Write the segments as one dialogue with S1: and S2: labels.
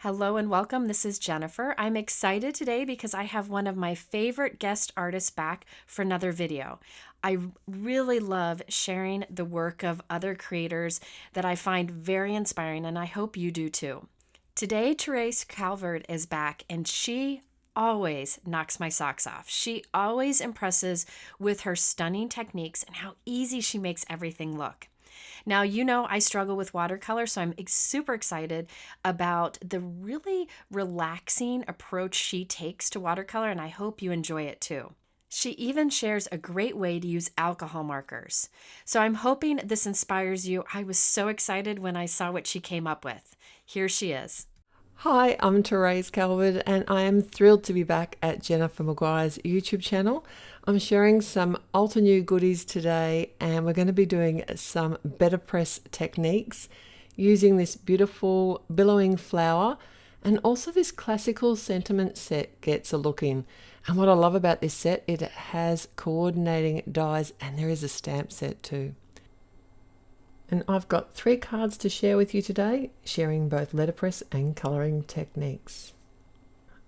S1: Hello and welcome. This is Jennifer. I'm excited today because I have one of my favorite guest artists back for another video. I really love sharing the work of other creators that I find very inspiring, and I hope you do too. Today, Therese Calvird is back, and she always knocks my socks off. She always impresses with her stunning techniques and how easy she makes everything look. Now, you know, I struggle with watercolor, so I'm super excited about the really relaxing approach she takes to watercolor, and I hope you enjoy it too. She even shares a great way to use alcohol markers. So I'm hoping this inspires you. I was so excited when I saw what she came up with. Here she is.
S2: Hi, I'm Therese Calvird and I am thrilled to be back at Jennifer McGuire's YouTube channel. I'm sharing some Altenew goodies today and we're going to be doing some BetterPress techniques using this beautiful billowing flower and also this classical sentiment set gets a look in. And what I love about this set, it has coordinating dies and there is a stamp set too. And I've got 3 cards to share with you today, sharing both letterpress and colouring techniques.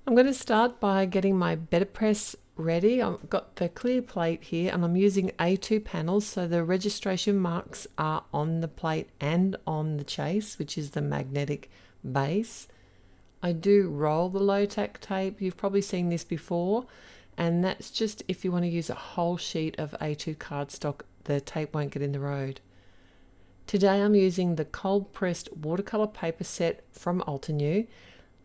S2: I'm going to start by getting my BetterPress ready. I've got the clear plate here and I'm using A2 panels, so the registration marks are on the plate and on the chase, which is the magnetic base. I do roll the low-tack tape. You've probably seen this before, and that's just if you want to use a whole sheet of A2 cardstock, the tape won't get in the road. Today I'm using the cold pressed watercolor paper set from Altenew.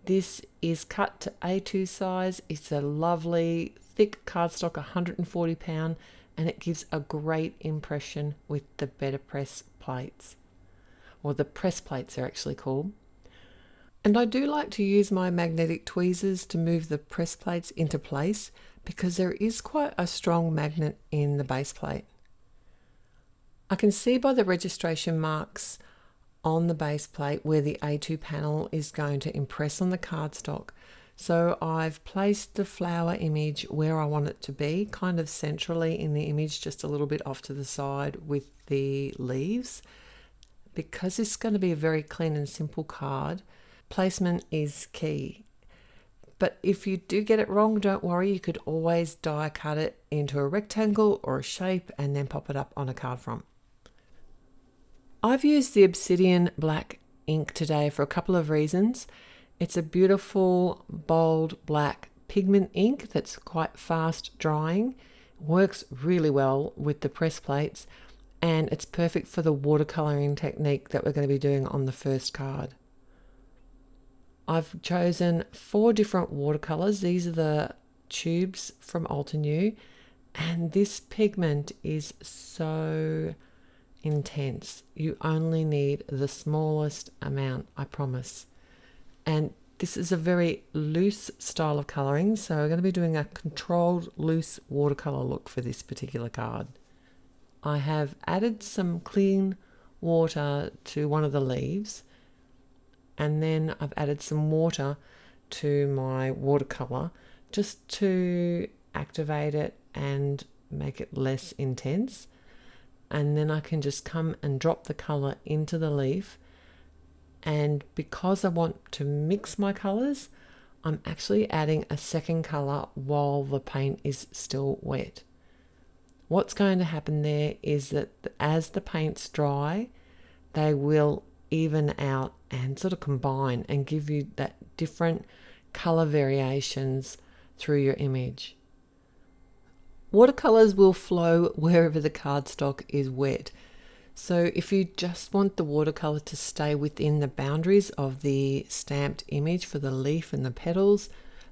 S2: This is cut to A2 size. It's a lovely thick cardstock, 140 pound, and it gives a great impression with the BetterPress plates, or the press plates they're actually called. And I do like to use my magnetic tweezers to move the press plates into place because there is quite a strong magnet in the base plate. I can see by the registration marks on the base plate where the A2 panel is going to impress on the cardstock. So I've placed the flower image where I want it to be, kind of centrally in the image, just a little bit off to the side with the leaves. Because this is going to be a very clean and simple card, placement is key. But if you do get it wrong, don't worry, you could always die cut it into a rectangle or a shape and then pop it up on a card front. I've used the Obsidian black ink today for a couple of reasons. It's a beautiful, bold black pigment ink that's quite fast drying, works really well with the press plates, and it's perfect for the watercoloring technique that we're going to be doing on the first card. I've chosen 4 different watercolors. These are the tubes from Altenew, and this pigment is so intense. You only need the smallest amount, I promise. And this is a very loose style of colouring, so we're going to be doing a controlled loose watercolour look for this particular card. I have added some clean water to one of the leaves, and then I've added some water to my watercolour just to activate it and make it less intense. And then I can just come and drop the colour into the leaf, and because I want to mix my colours, I'm actually adding a second colour while the paint is still wet. What's going to happen there is that as the paints dry, they will even out and sort of combine and give you that different colour variations through your image. Watercolors will flow wherever the cardstock is wet. So if you just want the watercolor to stay within the boundaries of the stamped image for the leaf and the petals,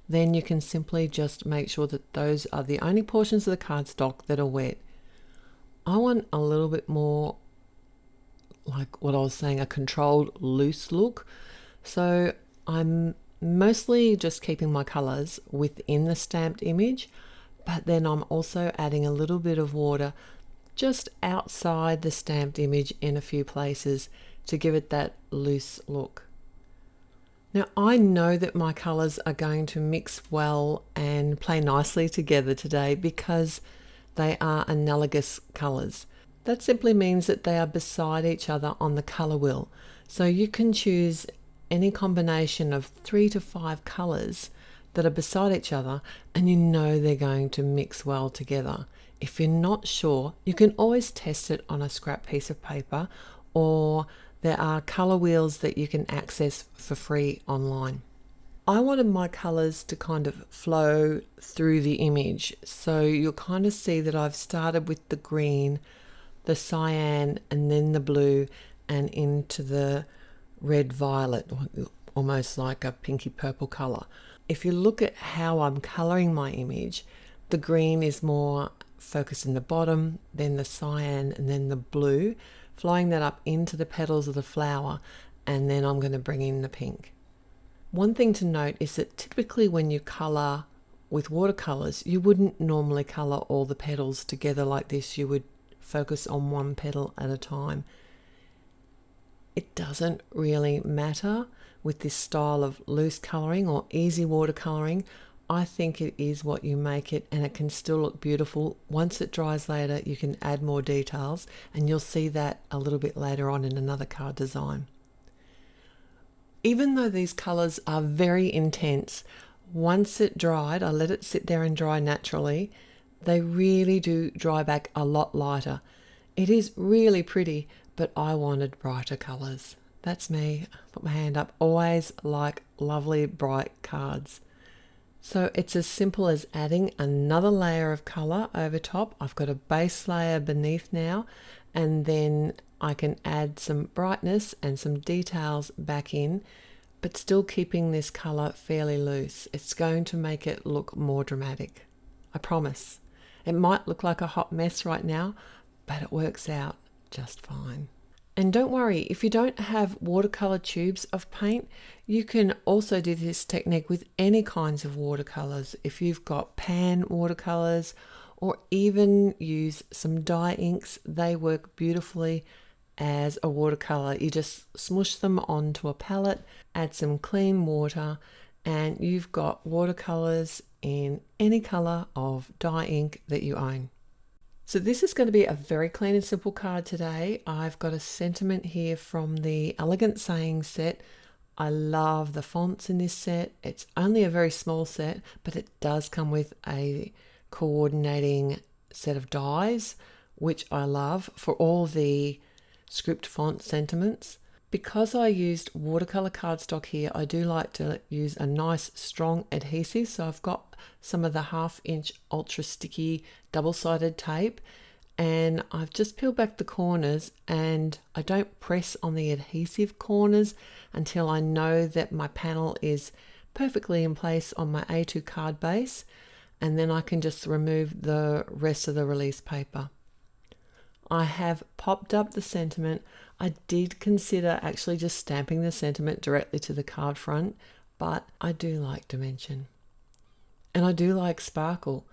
S2: then you can simply just make sure that those are the only portions of the cardstock that are wet. I want a little bit more, like what I was saying, a controlled loose look. So I'm mostly just keeping my colors within the stamped image, but then I'm also adding a little bit of water just outside the stamped image in a few places to give it that loose look. Now I know that my colors are going to mix well and play nicely together today because they are analogous colors. That simply means that they are beside each other on the color wheel. So you can choose any combination of 3 to 5 colours that are beside each other, and you know they're going to mix well together. If you're not sure, you can always test it on a scrap piece of paper, or there are colour wheels that you can access for free online. I wanted my colours to kind of flow through the image, so you'll kind of see that I've started with the green, the cyan, and then the blue, and into the red violet, almost like a pinky purple colour. If you look at how I'm colouring my image, the green is more focused in the bottom, then the cyan, and then the blue, flowing that up into the petals of the flower, and then I'm going to bring in the pink. One thing to note is that typically when you colour with watercolours, you wouldn't normally colour all the petals together like this. You would focus on one petal at a time. It doesn't really matter with this style of loose colouring or easy watercolouring. I think it is what you make it, and it can still look beautiful. Once it dries later, you can add more details, and you'll see that a little bit later on in another card design. Even though these colours are very intense, once it dried, I let it sit there and dry naturally, they really do dry back a lot lighter. It is really pretty, but I wanted brighter colours. That's me. Put my hand up. Always like lovely bright cards. So it's as simple as adding another layer of colour over top. I've got a base layer beneath now, and then I can add some brightness and some details back in, but still keeping this colour fairly loose. It's going to make it look more dramatic. I promise. It might look like a hot mess right now, but it works out just fine. And don't worry, if you don't have watercolour tubes of paint, you can also do this technique with any kinds of watercolours. If you've got pan watercolours, or even use some dye inks, they work beautifully as a watercolour. You just smush them onto a palette, add some clean water, and you've got watercolours in any colour of dye ink that you own. So this is going to be a very clean and simple card today. I've got a sentiment here from the Elegant Sayings set. I love the fonts in this set. It's only a very small set, but it does come with a coordinating set of dies, which I love for all the script font sentiments. Because I used watercolor cardstock here, I do like to use a nice strong adhesive. So I've got some of the 1/2 inch ultra sticky double-sided tape, and I've just peeled back the corners, and I don't press on the adhesive corners until I know that my panel is perfectly in place on my A2 card base, and then I can just remove the rest of the release paper. I have popped up the sentiment. I did consider actually just stamping the sentiment directly to the card front, but I do like dimension. And I do like sparkle.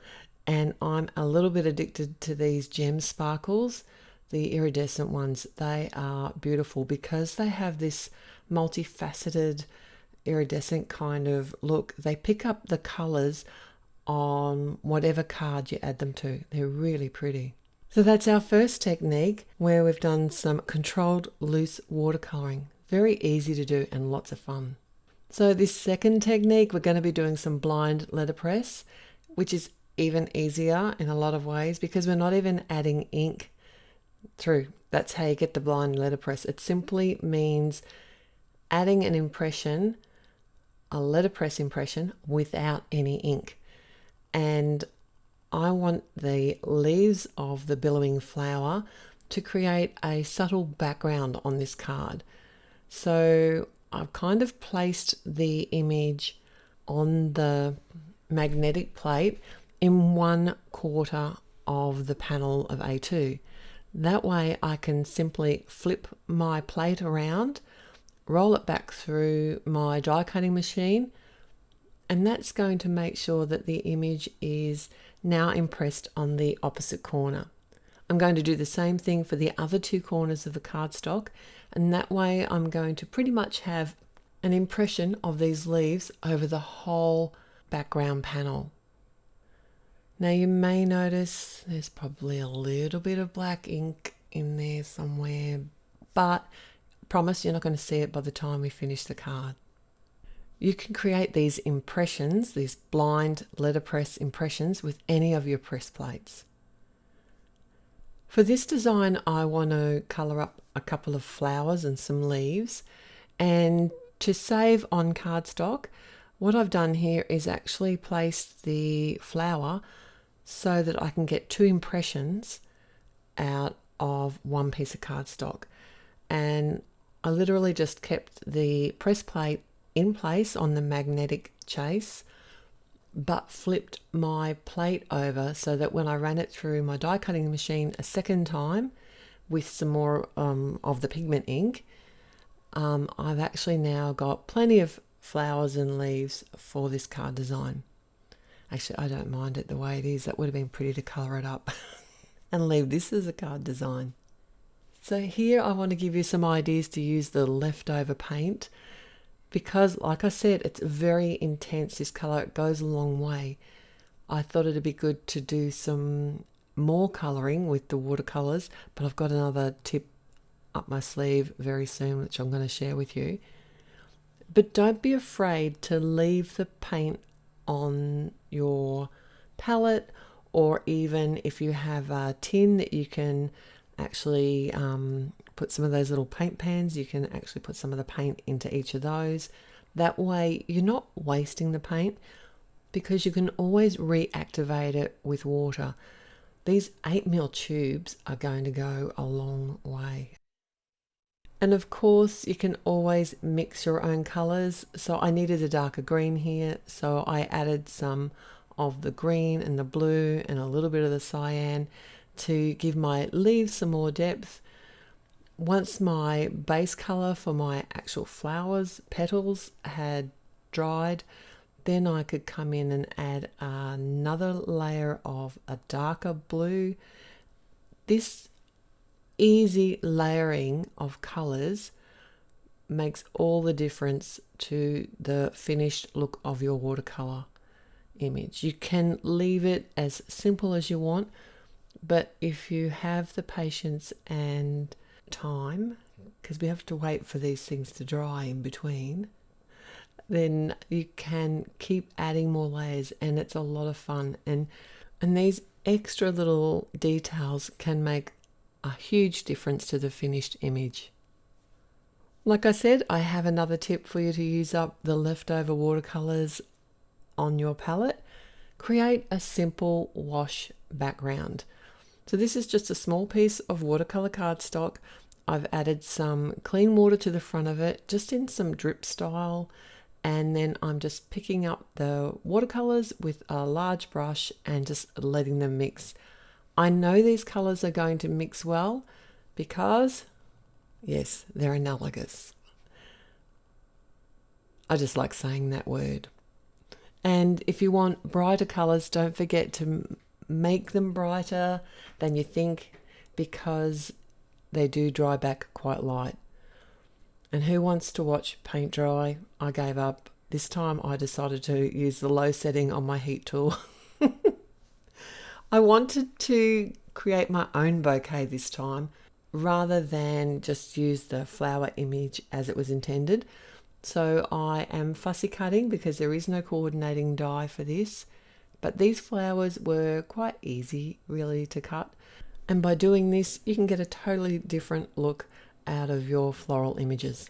S2: And I'm a little bit addicted to these gem sparkles, the iridescent ones. They are beautiful because they have this multifaceted iridescent kind of look. They pick up the colors on whatever card you add them to. They're really pretty. So that's our first technique, where we've done some controlled loose watercoloring. Very easy to do and lots of fun. So this second technique, we're going to be doing some blind letterpress, which is even easier in a lot of ways because we're not even adding ink through. That's how you get the blind letterpress. It simply means adding an impression, a letterpress impression, without any ink. And I want the leaves of the billowing flower to create a subtle background on this card. So I've kind of placed the image on the magnetic plate in 1/4 of the panel of A2. That way I can simply flip my plate around, roll it back through my die cutting machine, and that's going to make sure that the image is now impressed on the opposite corner. I'm going to do the same thing for the other 2 corners of the cardstock, and that way I'm going to pretty much have an impression of these leaves over the whole background panel. Now you may notice there's probably a little bit of black ink in there somewhere, but promise you're not going to see it by the time we finish the card. You can create these impressions, these blind letterpress impressions, with any of your press plates. For this design, I want to colour up a couple of flowers and some leaves, and to save on cardstock, what I've done here is actually placed the flower so that I can get two impressions out of one piece of cardstock. And I literally just kept the press plate in place on the magnetic chase, but flipped my plate over so that when I ran it through my die cutting machine a second time with some more of the pigment ink, I've actually now got plenty of flowers and leaves for this card design. Actually, I don't mind it the way it is. That would have been pretty to colour it up and leave this as a card design. So here I want to give you some ideas to use the leftover paint, because like I said, it's very intense, this colour. It goes a long way. I thought it'd be good to do some more colouring with the watercolours, but I've got another tip up my sleeve very soon, which I'm going to share with you. But don't be afraid to leave the paint on your palette, or even if you have a tin that you can actually put some of those little paint pans, you can actually put some of the paint into each of those. That way you're not wasting the paint, because you can always reactivate it with water. These 8mm tubes are going to go a long way. And of course you can always mix your own colours. So I needed a darker green here, so I added some of the green and the blue and a little bit of the cyan to give my leaves some more depth. Once my base colour for my actual flowers, petals, had dried, then I could come in and add another layer of a darker blue. This easy layering of colours makes all the difference to the finished look of your watercolour image. You can leave it as simple as you want, but if you have the patience and time, because we have to wait for these things to dry in between, then you can keep adding more layers, and it's a lot of fun. And these extra little details can make a huge difference to the finished image. Like I said, I have another tip for you to use up the leftover watercolors on your palette. Create a simple wash background. So this is just a small piece of watercolor cardstock. I've added some clean water to the front of it, just in some drip style, and then I'm just picking up the watercolors with a large brush and just letting them mix. I know these colors are going to mix well because, yes, they're analogous. I just like saying that word. And if you want brighter colors, don't forget to make them brighter than you think, because they do dry back quite light. And who wants to watch paint dry? I gave up. This time I decided to use the low setting on my heat tool. I wanted to create my own bouquet this time, rather than just use the flower image as it was intended. So I am fussy cutting because there is no coordinating die for this, but these flowers were quite easy really to cut. And by doing this, you can get a totally different look out of your floral images.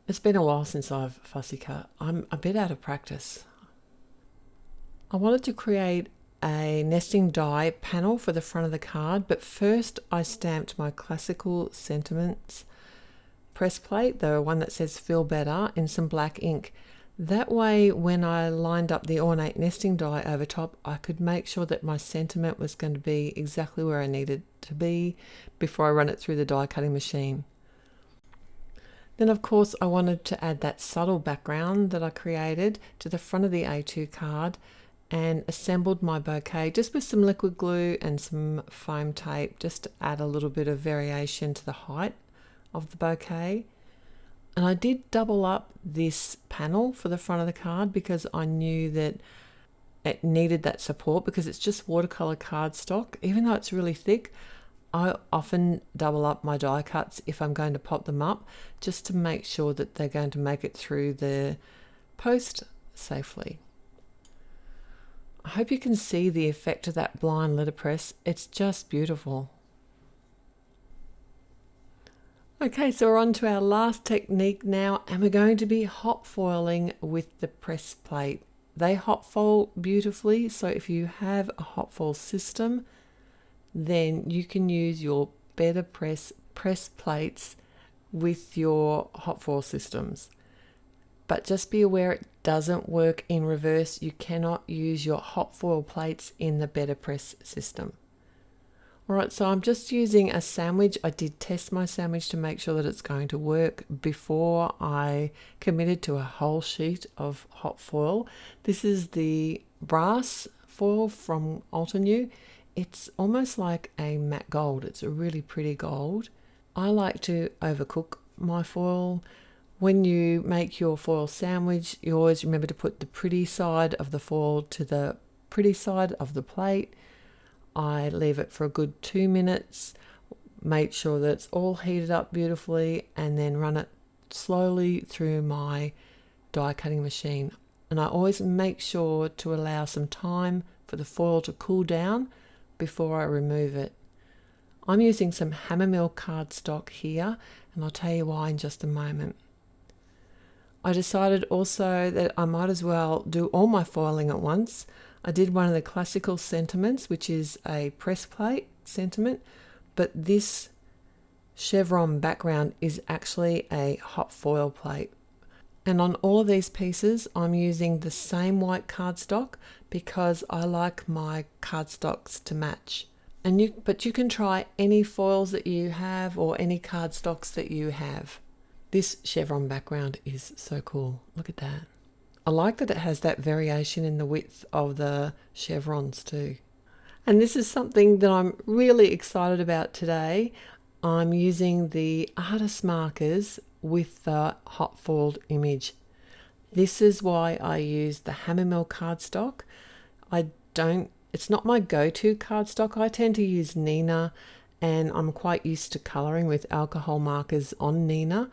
S2: It's been a while since I've fussy cut. I'm a bit out of practice. I wanted to create a nesting die panel for the front of the card, but first I stamped my classical sentiments press plate, the one that says feel better, in some black ink. That way when I lined up the ornate nesting die over top, I could make sure that my sentiment was going to be exactly where I needed to be before I run it through the die cutting machine. Then of course I wanted to add that subtle background that I created to the front of the A2 card, and assembled my bouquet just with some liquid glue and some foam tape, just to add a little bit of variation to the height of the bouquet. And I did double up this panel for the front of the card because I knew that it needed that support, because it's just watercolor cardstock. Even though it's really thick, I often double up my die cuts if I'm going to pop them up, just to make sure that they're going to make it through the post safely. I hope you can see the effect of that blind letterpress. It's just beautiful. Okay, so we're on to our last technique now, and we're going to be hot foiling with the press plate. They hot foil beautifully, so if you have a hot foil system, then you can use your BetterPress press plates with your hot foil systems. But just be aware it doesn't work in reverse. You cannot use your hot foil plates in the BetterPress system. Alright, so I'm just using a sandwich. I did test my sandwich to make sure that it's going to work before I committed to a whole sheet of hot foil. This is the brass foil from Altenew. It's almost like a matte gold. It's a really pretty gold. I like to overcook my foil. When you make your foil sandwich, you always remember to put the pretty side of the foil to the pretty side of the plate. I leave it for a good 2 minutes, make sure that it's all heated up beautifully, and then run it slowly through my die cutting machine. And I always make sure to allow some time for the foil to cool down before I remove it. I'm using some Hammermill cardstock here, and I'll tell you why in just a moment. I decided also that I might as well do all my foiling at once. I did one of the classical sentiments, which is a press plate sentiment, but this chevron background is actually a hot foil plate. And on all of these pieces, I'm using the same white cardstock because I like my cardstocks to match. But you can try any foils that you have or any cardstocks that you have. This chevron background is so cool. Look at that. I like that it has that variation in the width of the chevrons too. And this is something that I'm really excited about today. I'm using the artist markers with the hot foiled image. This is why I use the Hammermill cardstock. It's not my go-to cardstock. I tend to use Nina, and I'm quite used to coloring with alcohol markers on Nina.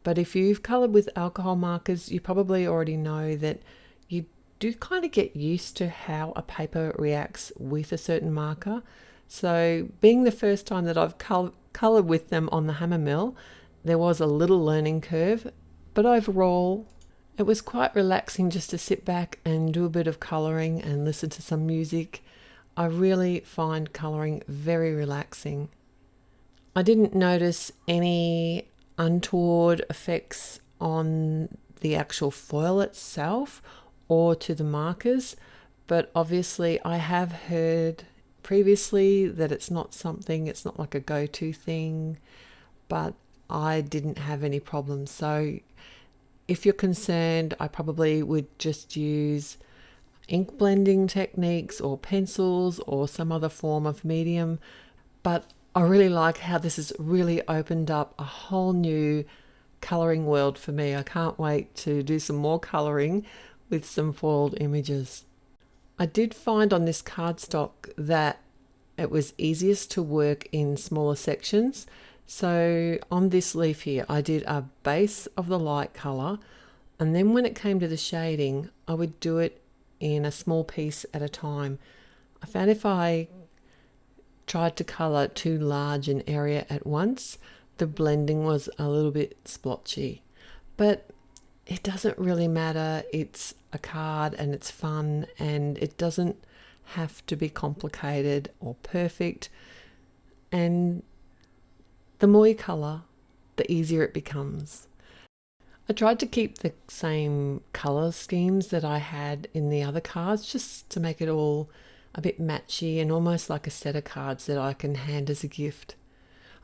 S2: But if you've colored with alcohol markers, you probably already know that you do kind of get used to how a paper reacts with a certain marker. So being the first time that I've colored with them on the Hammermill, there was a little learning curve, but overall it was quite relaxing just to sit back and do a bit of coloring and listen to some music. I really find coloring very relaxing. I didn't notice any untoward effects on the actual foil itself or to the markers, but obviously I have heard previously that it's not like a go-to thing, but I didn't have any problems. So if you're concerned, I probably would just use ink blending techniques or pencils or some other form of medium, but I really like how this has really opened up a whole new colouring world for me. I can't wait to do some more colouring with some foiled images. I did find on this cardstock that it was easiest to work in smaller sections. So on this leaf here, I did a base of the light colour, and then when it came to the shading, I would do it in a small piece at a time. I found if I tried to colour too large an area at once, the blending was a little bit splotchy. But it doesn't really matter. It's a card and it's fun, and it doesn't have to be complicated or perfect. And the more you colour, the easier it becomes. I tried to keep the same colour schemes that I had in the other cards, just to make it all a bit matchy and almost like a set of cards that I can hand as a gift.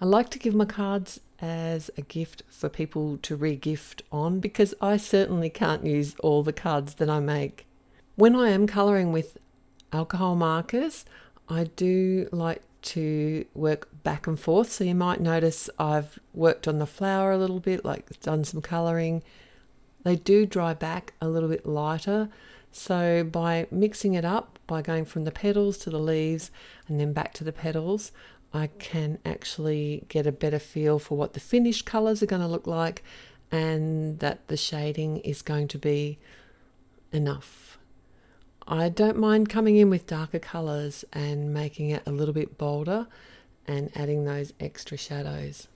S2: I like to give my cards as a gift for people to re-gift on, because I certainly can't use all the cards that I make. When I am colouring with alcohol markers, I do like to work back and forth. So you might notice I've worked on the flower a little bit, like done some colouring. They do dry back a little bit lighter. So by mixing it up, by going from the petals to the leaves and then back to the petals, I can actually get a better feel for what the finished colors are going to look like, and that the shading is going to be enough. I don't mind coming in with darker colors and making it a little bit bolder and adding those extra shadows.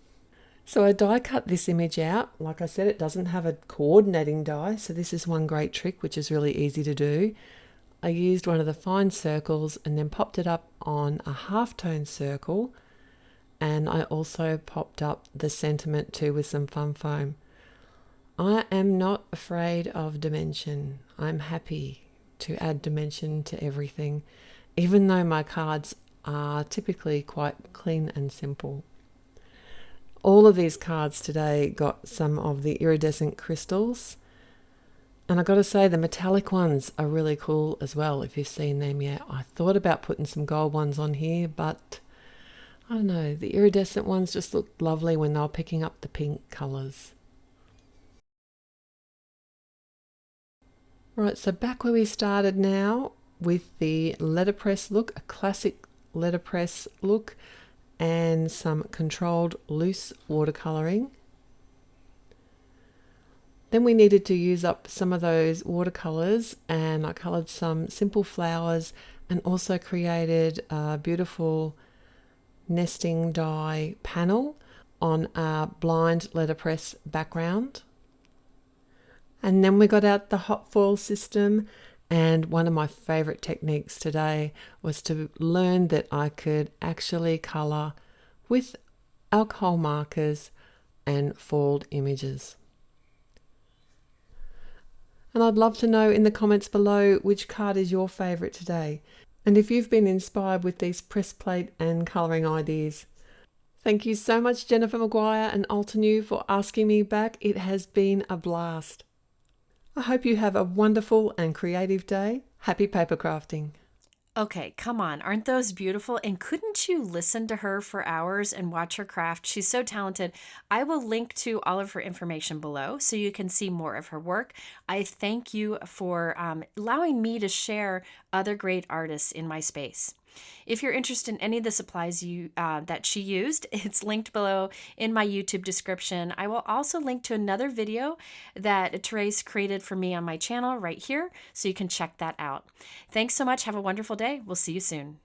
S2: So I die cut this image out. Like I said, it doesn't have a coordinating die, so this is one great trick which is really easy to do. I used one of the fine circles and then popped it up on a halftone circle, and I also popped up the sentiment too with some fun foam. I am not afraid of dimension. I'm happy to add dimension to everything, even though my cards are typically quite clean and simple. All of these cards today got some of the iridescent crystals, and I got to say the metallic ones are really cool as well if you've seen them yet. I thought about putting some gold ones on here, but I don't know, the iridescent ones just looked lovely when they were picking up the pink colours. Right, so back where we started now with the letterpress look, a classic letterpress look, and some controlled loose watercolouring. Then we needed to use up some of those watercolours, and I coloured some simple flowers and also created a beautiful nesting die panel on a blind letterpress background. And then we got out the hot foil system, and one of my favourite techniques today was to learn that I could actually colour with alcohol markers and foiled images. And I'd love to know in the comments below which card is your favourite today, and if you've been inspired with these press plate and colouring ideas. Thank you so much, Jennifer McGuire and Altenew, for asking me back. It has been a blast. I hope you have a wonderful and creative day. Happy paper crafting.
S1: Okay, come on. Aren't those beautiful? And couldn't you listen to her for hours and watch her craft? She's so talented. I will link to all of her information below so you can see more of her work. I thank you for allowing me to share other great artists in my space. If you're interested in any of the supplies that she used, it's linked below in my YouTube description. I will also link to another video that Therese created for me on my channel right here, so you can check that out. Thanks so much. Have a wonderful day. We'll see you soon.